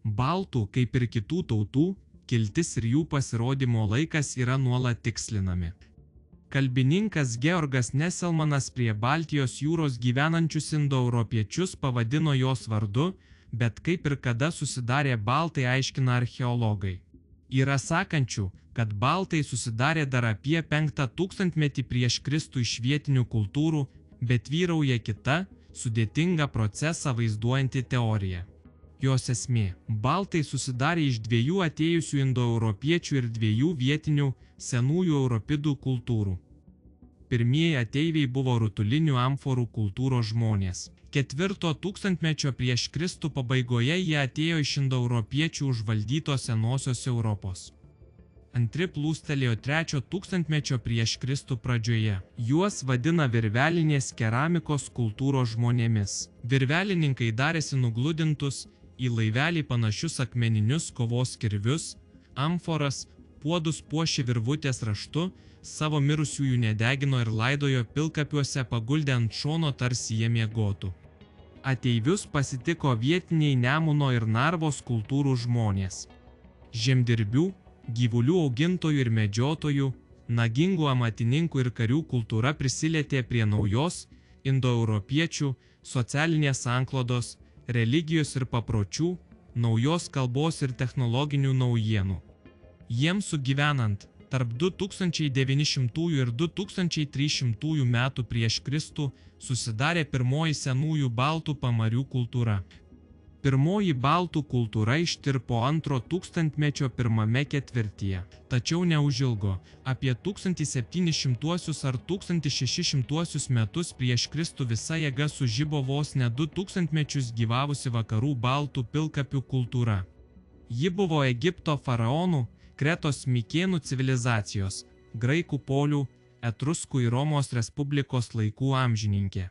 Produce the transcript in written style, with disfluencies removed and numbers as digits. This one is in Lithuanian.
Baltų, kaip ir kitų tautų, kiltis ir jų pasirodymo laikas yra nuolat tikslinami. Kalbininkas Georgas Neselmanas prie Baltijos jūros gyvenančius indoeuropiečius pavadino jos vardu, bet kaip ir kada susidarė baltai aiškina archeologai. Yra sakančių, kad baltai susidarė dar apie 5 tūkstantmetį prieš Kristų iš vietinių kultūrų, bet vyrauja kita, sudėtinga procesą vaizduojanti teorija. Jos esmė – baltai susidarė iš 2 atėjusių indoeuropiečių ir 2 vietinių, senųjų europidų kultūrų. Pirmieji ateiviai buvo rutulinių amforų kultūros žmonės. 4 tūkstantmečio prieš Kristų pabaigoje jie atėjo iš indoeuropiečių užvaldytos senosios Europos. Antri plūstelėjo 3 tūkstantmečio prieš Kristų pradžioje. Juos vadina virvelinės keramikos kultūros žmonėmis. Virvelininkai darėsi nugludintus, į laivelį panašius akmeninius kovos kirvius, amforas, puodus puošė virvutės raštu, savo mirusiųjų nedegino ir laidojo pilkapiuose paguldę ant šono tarsi jie miegotų. Ateivius pasitiko vietiniai Nemuno ir Narvos kultūrų žmonės. Žemdirbių, gyvulių augintojų ir medžiotojų, nagingų amatininkų ir karių kultūra prisilietė prie naujos, indoeuropiečių, socialinės sanklodos, religijos ir papročių, naujos kalbos ir technologinių naujienų. Jiems sugyvenant, tarp 2900 ir 2300 metų prieš Kristų susidarė pirmoji senųjų baltų pamarių kultūra. Pirmoji baltų kultūra ištirpo 2 tūkstantmečio pirmame ketvirtyje, tačiau neužilgo, apie 1700 ar 1600 metus prieš Kristų visa jėga sužibo vos ne 2 tūkstantmečius gyvavusi vakarų baltų pilkapių kultūra. Ji buvo Egipto faraonų, Kretos Mikėnų civilizacijos, graikų polių, etruskų ir Romos Respublikos laikų amžininkė.